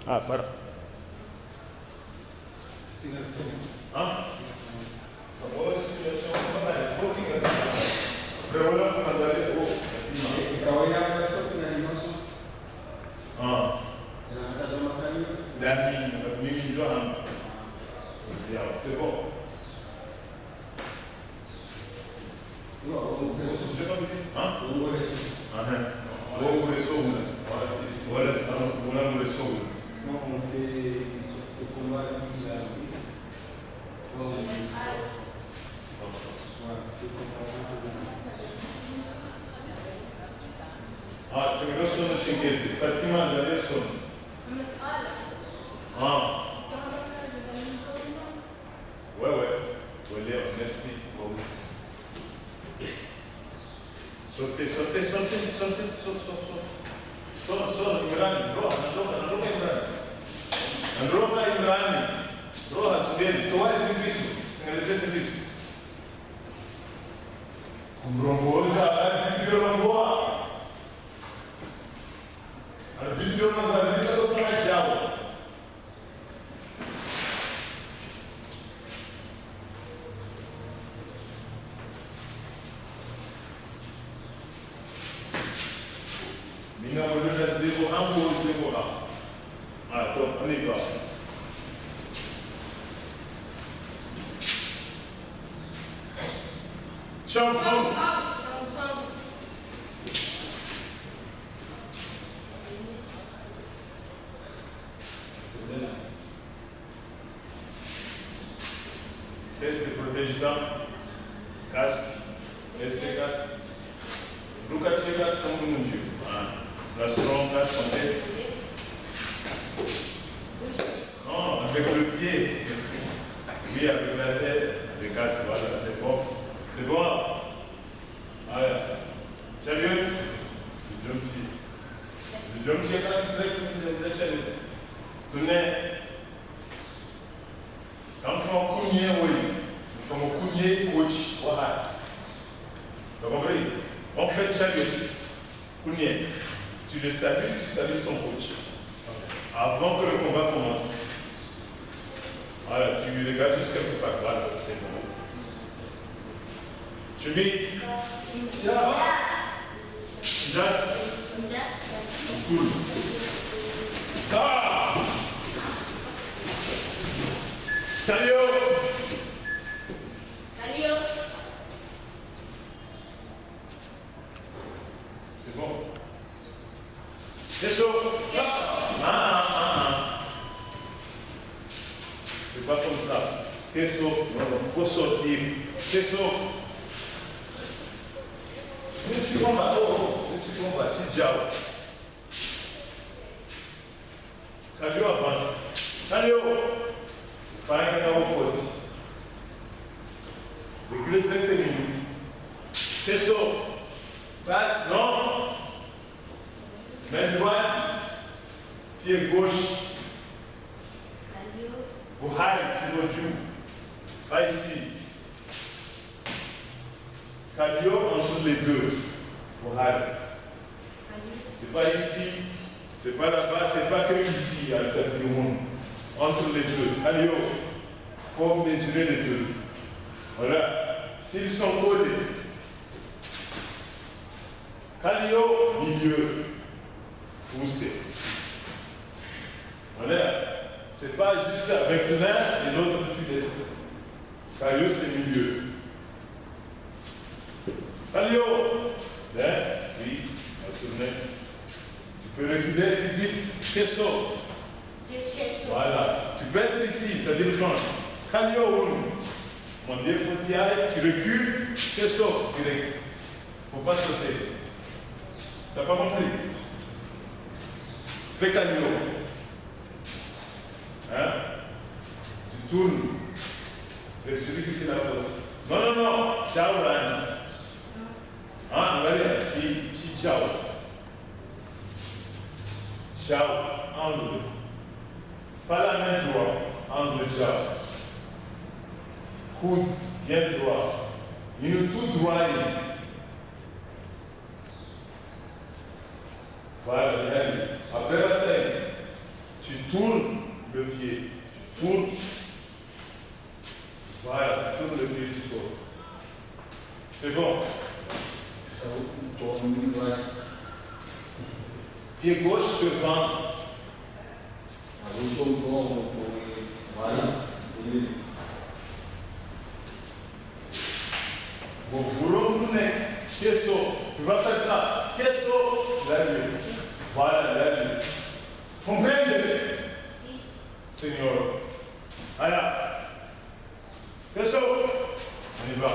Ah, para. Ah? Agora a situação é forte. Preola com a dali o. Ah. Dami Johan. C'est bon. Hein? Voilà, on a le saut. Non, on fait le combat qui a Ah, c'est que sono cinquesi. Fatima da sono. Ah. Ouais, merci. Sautez, Sono Imran, Roha Imran, Roha Sudeli, tu vai serviço, sem serviço. Rombosa, arbitrio Romboa. Arbitrio Romboa, arbitrio do Sanajau. Minha mulher é zero, amor zero. Ah, então, ali vai. Tchau, tchau. Esse protege da casca. Esse é casca. Nunca tinha casca como no dia. Nós troncas com esse. Non, avec le pied. Oui, avec la tête. Le casque, voilà, c'est bon. C'est bon. Allez. Chariot. Le jump est casque direct de la chariot. Tournez. Quand on fait un cougnier, oui. On fait un cougnier coach. Voilà. Vous comprenez? On fait chariot. Cougnier. Tu le salues, tu salues son coach. Avant que le combat commence. Voilà, tu regardes jusqu'à quelque part. Voilà, c'est bon. Tu mets. Cool. Ah! Salut! C'est bon. C'est chaud. C'est pas comme ça. Qu'est-ce qu'il faut sortir? C'est chaud. Ne te combat, c'est diable. Calio avance. Calio. Faz o forte. Reculer 30 minutes. C'est chaud. Vai, non. Main droite, pied gauche. Vous haït, c'est votre joue. Pas ici. Calio entre les deux. Vous haït. C'est pas ici, c'est pas là-bas, c'est pas que ici, à cette monde. Entre les deux. Calio, il faut mesurer les deux. Voilà. S'ils sont collés. Calio, milieu. Poussé. Voilà. C'est pas juste avec l'un et l'autre tu laisses. Calio, c'est milieu. Calio. Là, oui, on va tourner. Tu peux reculer et dire chesso. Voilà. Tu peux être ici, c'est-à-dire le front. Calio, mon défaut, tu recules, chesso, direct. Il ne faut pas sauter. Tu n'as pas compris? Fais Calio. Hein? Tu tournes vers celui qui fait la faute. Non, ciao, Rance. Hein? Allez, si, ciao. Ciao, angle. Pas la main droite, angle, ciao. Coude, bien droit. Une tout droit. Voilà, allez. Après la scène, tu tournes. devant. Voilà. Vous voulez tourner. Questo. Tu vas faire ça. Questo. Lève. Voilà, lève. Comprendez? Seigneur. Allez. Questo. On y va.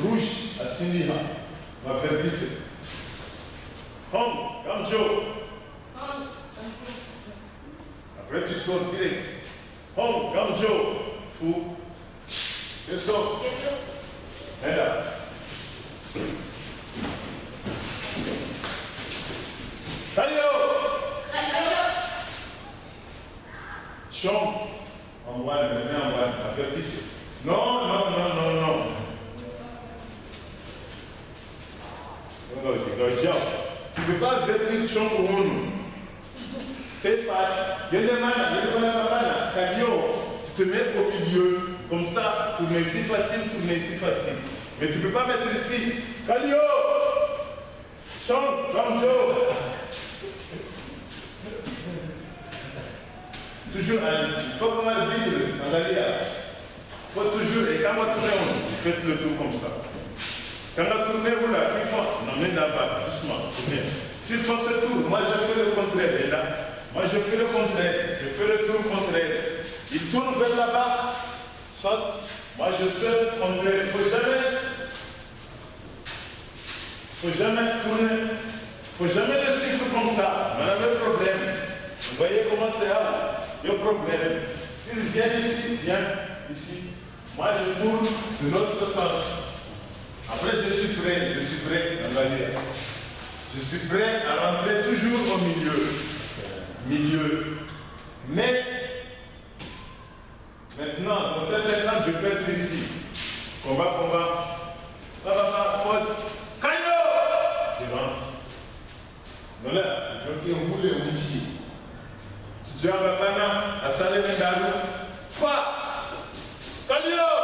Rouge à Cindy. On va faire 17. Home, comme Joe. Après tu sors direct. Home, comme Joe. Fou. Questo. Et là. Talio. Chambre. En voile, le mets en voile. On va faire 17. Non. Tu ne peux pas venir chambre ou fais face. Il y a des mains, tu te mets au milieu. Comme ça, tourner ici facile. Mais tu ne peux pas mettre ici. Calio! Chante comme Joe. Toujours, il faut qu'on a le vide en arrière. Il faut toujours, et quand on va tourner, vous faites le tour comme ça. Quand on va tourner, vous là, une fois, on emmène là-bas, doucement, c'est bien. S'ils font ce tour, moi je fais le contraire, et là, moi je fais le contraire, je fais le tour contraire. Ils tournent vers là-bas, saute, moi je fais le contraire. Il ne faut jamais tourner, il ne faut jamais le suivre comme ça. On a le même problème. Vous voyez comment c'est là, il y a un problème. S'ils viennent ici, viens ici. Moi je tourne de l'autre sens. Après, je suis prêt à aller. Je suis prêt à rentrer toujours au milieu. Mais, maintenant, dans cet instant, je peux être ici. Combat. Faute. Caillot! Je rentre. Voilà, je vais rouler au milieu. Tu dis à ma femme, à saler mes dalles. Quoi? Caillot!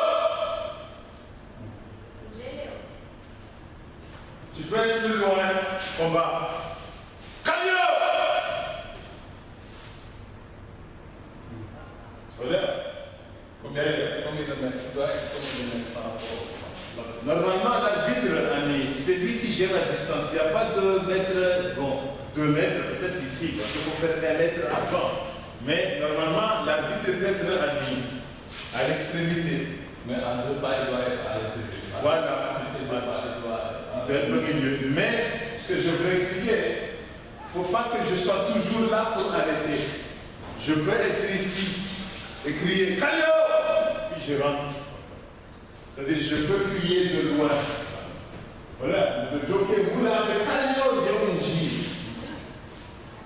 Tu peux être plus loin, combat. Calio! Voilà. Combien de mètres par rapport? Normalement, l'arbitre, c'est lui qui gère la distance. Il n'y a pas de mètre, 2 mètres, peut-être ici, parce qu'il faut faire 1 mètre avant. Mais normalement, l'arbitre peut être à l'extrémité. Mais en 2 pas, il doit être à l'extrémité. Voilà. D'être au milieu. Mais ce que je veux expliquer, il ne faut pas que je sois toujours là pour arrêter. Je peux être ici et crier Calio! Puis je rentre. C'est-à-dire je peux crier de loin. Voilà, le jockey vous là, mais Calio vient un gire.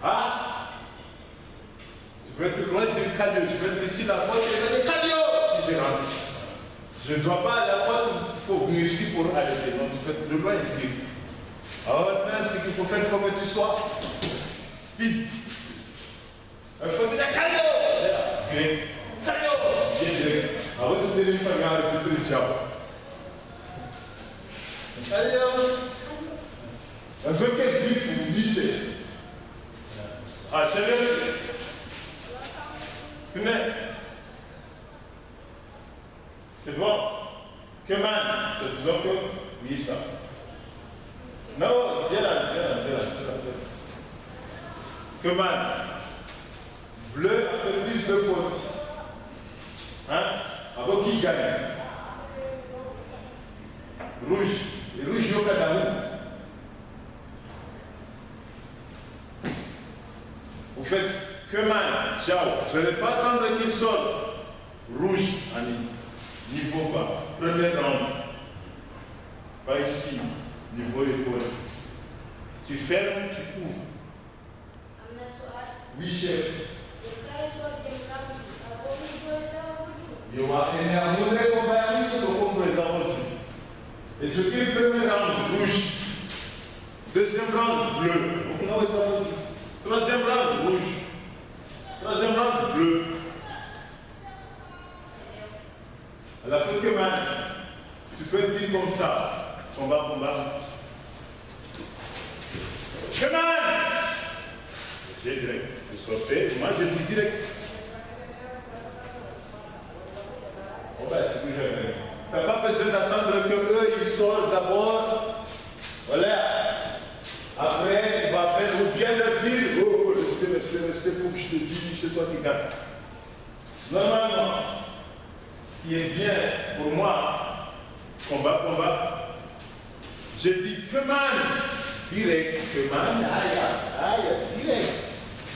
Ah! Je peux être loin de Calio, je peux être ici la faute et dire Calio! Puis je rentre. Je ne dois pas à la fois, il faut venir ici pour arrêter. Donc tu peux être de loin et vite. Alors maintenant, ce qu'il faut faire, il faut que tu sois speed. Il faut dire Calio! Viens. Calio! Viens. Alors c'est une famille avec le trichard. Calio! Un peu qu'est-ce que vous dites? Ah, c'est bien. Tenez. C'est bon. Que man? C'est disons que oui, ça. Non, c'est là. Que man? Bleu a fait plus de fautes. Hein? Avant qui gagne? Rouge. Et rouge, il y a Kadamou. Vous faites que man? Ciao. Vous n'allez pas attendre qu'il sorte. Rouge, Annie. Niveau bas, premier round, pas ici, niveau épaule. Tu fermes, tu ouvres. Oui, chef. Il y aura un amour qu'on va aller sur le combo des et tu fais premier round rouge, deuxième round bleu, troisième round rouge, troisième round bleu. À la fin que man, tu peux dire comme ça. Combat. Keman! J'ai direct. Vous sortez, moi je dis direct. Oh ben, c'est toujours vrai. Tu n'as pas besoin d'attendre que eux ils sortent d'abord. Voilà. Après, il va faire ou bien leur dire, oh, restez, faut que je te dise, c'est toi qui gagne. Normalement, ce qui est bien pour moi, combat, je dis que man, direct, que man, aïe, direct.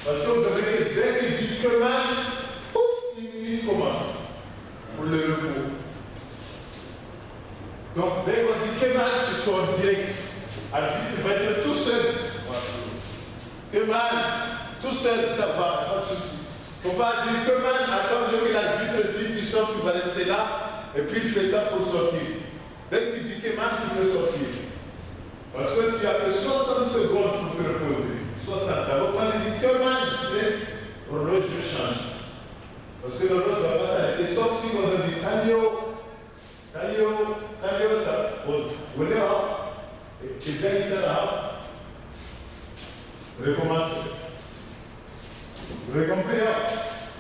Parce que vous avez dès qu'il dit que man, pouf, une minute commence pour le repos. Donc, dès qu'on dit que man, tu sors direct. L'arbitre va être tout seul. Que man, tout seul, ça va, pas de souci. Il ne faut pas dire que man, attendre que l'arbitre dit tu sors, tu vas rester là, et puis il fait ça pour sortir. Dès que tu dis que man, tu peux sortir. Parce que tu as que 60 secondes pour te reposer. 60. D'abord, quand il dit que man, l'horloge change. Parce que l'horloge ne va pas s'arrêter. Sauf si on a dit Talio, ça pose. Vous voulez voir? Et bien, il sera. Recommence. Vous avez compris, hein?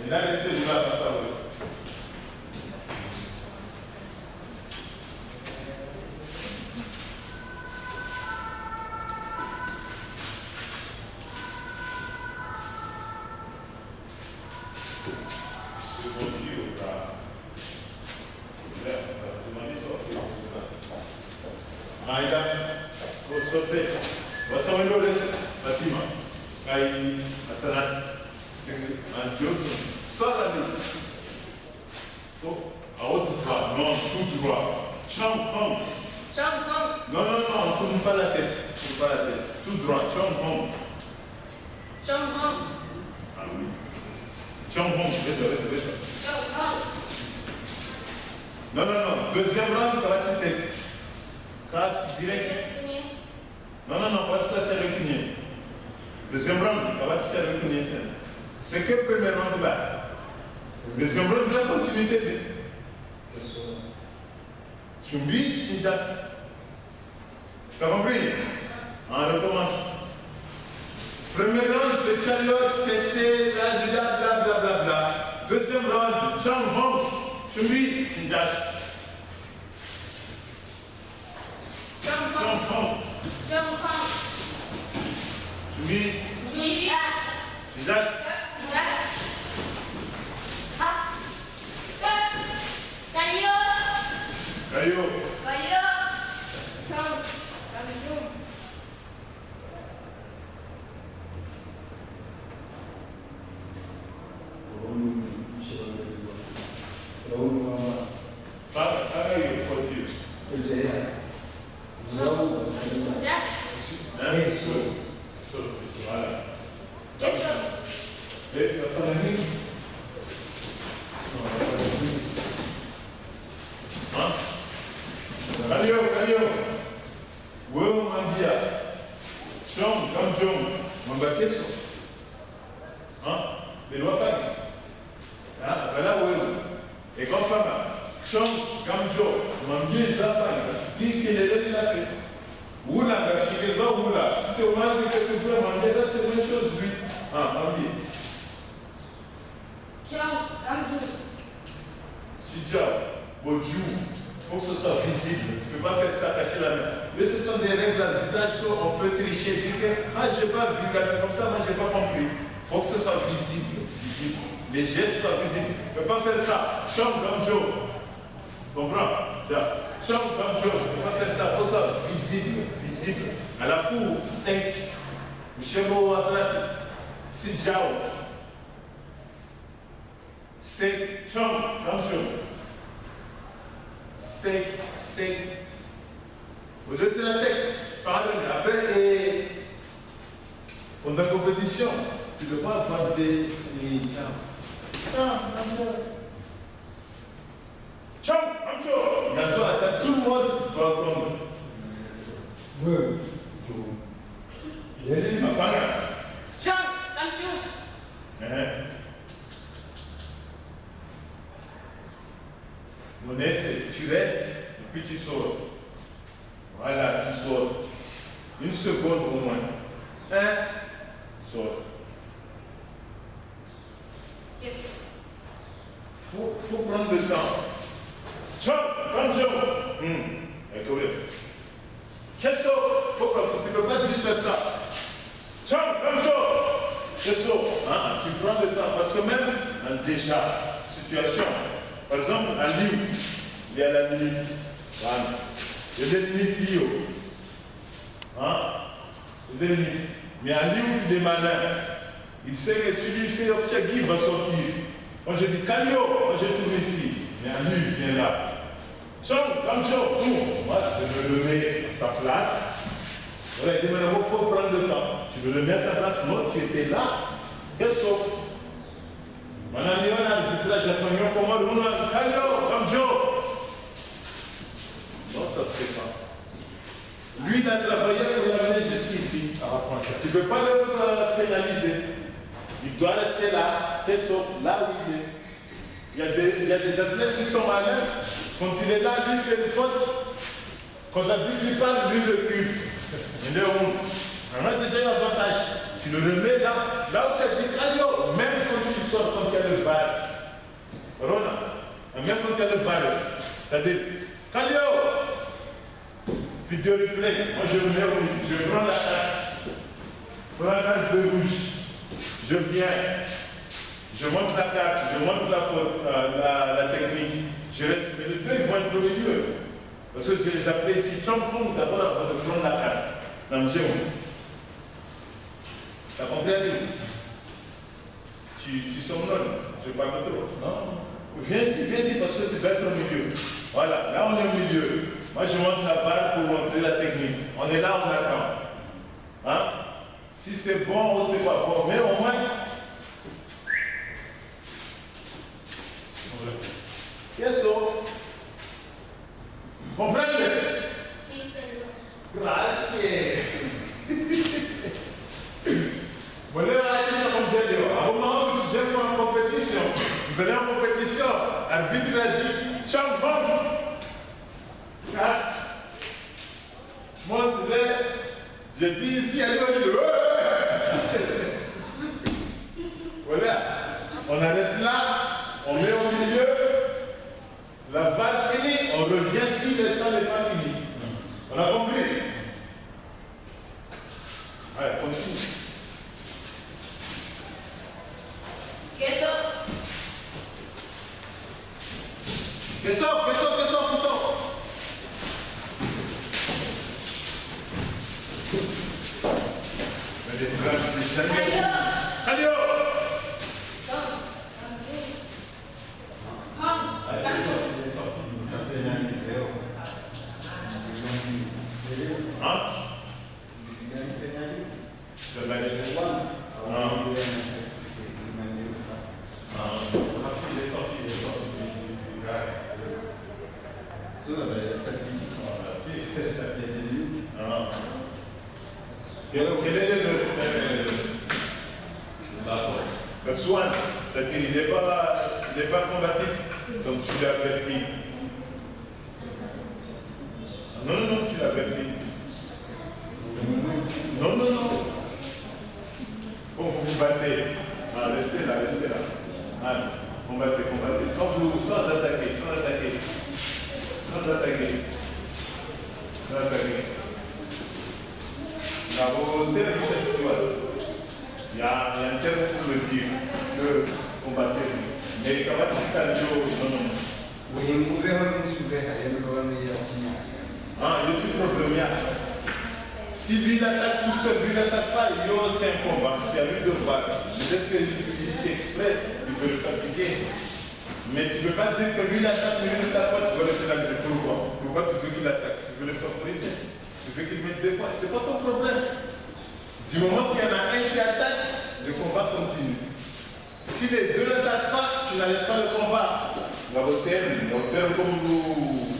Et là, laissez-vous là, ça va. Deuxième round, va se tester. Casque direct. Non, pas se tâcher avec une. Deuxième round, va se tâcher avec une. C'est que le premier round là. Deuxième round, la continuité. Chumbi, Sinjak. Tu as compris? On recommence. Premier round, c'est chariot, tester, blablabla. Deuxième round, Chang, Chumbi, Sinjak. Chumbi. Sinjak. Kayo. Moneste. tu restes, et puis tu sors. Voilà, tu sors. Une seconde au moins. 1, sors. Faut prendre le temps. Jump, comme jump. Qu'est-ce que tu ne peux pas juste faire ça. Jump, comme jump. Qu'est-ce que tu prends le temps. Parce que même dans déjà situation, par exemple, à Lyon, il y a la limite. Voilà. Il y a des limites liées. Il y a des limites. Mais à Lyon, il est malin. Il sait que si lui fait Obchagui, il va sortir. Quand je dis Calio, moi je tourne ici. Mais à lui, il vient là. Chum, comme boum. Voilà, je le mets à sa place. Voilà, il dit maintenant, il faut prendre le temps. Tu veux le mettre à sa place? Non, tu étais là. Qu'est-ce que maintenant, il y a un arbitrage à famille, comment on a Calio, comme Joe. Non, ça ne se fait pas. Lui, il a travaillé pour l'amener jusqu'ici. Tu ne peux pas le pénaliser. Il doit rester là, là où il est. Il y a des athlètes qui sont malins. Quand il est là, lui fait une faute. Quand l'arbitre lui parle, lui recule. Il est où? On a déjà eu avantage. Tu le remets là, où tu as dit, Calio, même quand tu sors, quand il y a le VAR. Rona, même quand il y a le VAR, c'est-à-dire, Calio, vidéo replay, moi je me mets au milieu, je prends la carte, de rouge. Je viens, je montre la carte, je montre la faute, la technique, je reste, mais les deux ils vont être au milieu. Parce que je vais les appeler ici, champion, d'abord avant de prendre la carte. Dans le géo. T'as compris? Tu somnoles, je parle pas trop. Non. Viens ici parce que tu dois être au milieu. Voilà, là on est au milieu. Moi je montre la barre pour montrer la technique. On est là, on attend. Si c'est bon ou c'est pas bon, mais au moins. Qu'est-ce que comprenez? Si, c'est bon. Grazie. Vous allez arrêter ça comme vidéo. À un moment où tu viens faire une compétition, vous allez en compétition, l'arbitre a dit, champion. 4. Montre-les. Je dis ici, allez aussi. Voilà. On arrête là, on met au milieu. La balle finie, on revient si le temps n'est pas fini. On a compris? Allez, continue. Queso. Allez, quel est le soin? C'est-à-dire qu'il n'est pas combatif, donc tu l'avertis. Non, tu l'avertis. Non. Quand vous vous battez, restez là. Combattez. Sans attaquer. La volonté il y a un terme pour le dire que combattre. Mais quand c'est un jour, non. Oui, vous pouvez revenir le petit problème, si lui l'attaque tout seul, lui l'attaque pas, il y a aussi un combat. C'est à lui de voir. Peut-être qu'il c'est exprès, il veut le fatiguer. Mais tu ne peux pas dire que lui l'attaque, lui ne l'attaque pas, tu vas le pénaliser. Pourquoi tu veux qu'il attaque? Tu veux le favoriser? Tu veux qu'il mette des points? C'est pas ton problème. Du moment qu'il y en a un qui attaque, le combat continue. Si les deux n'attaquent pas, tu n'arrêtes pas le combat. La terme comme nous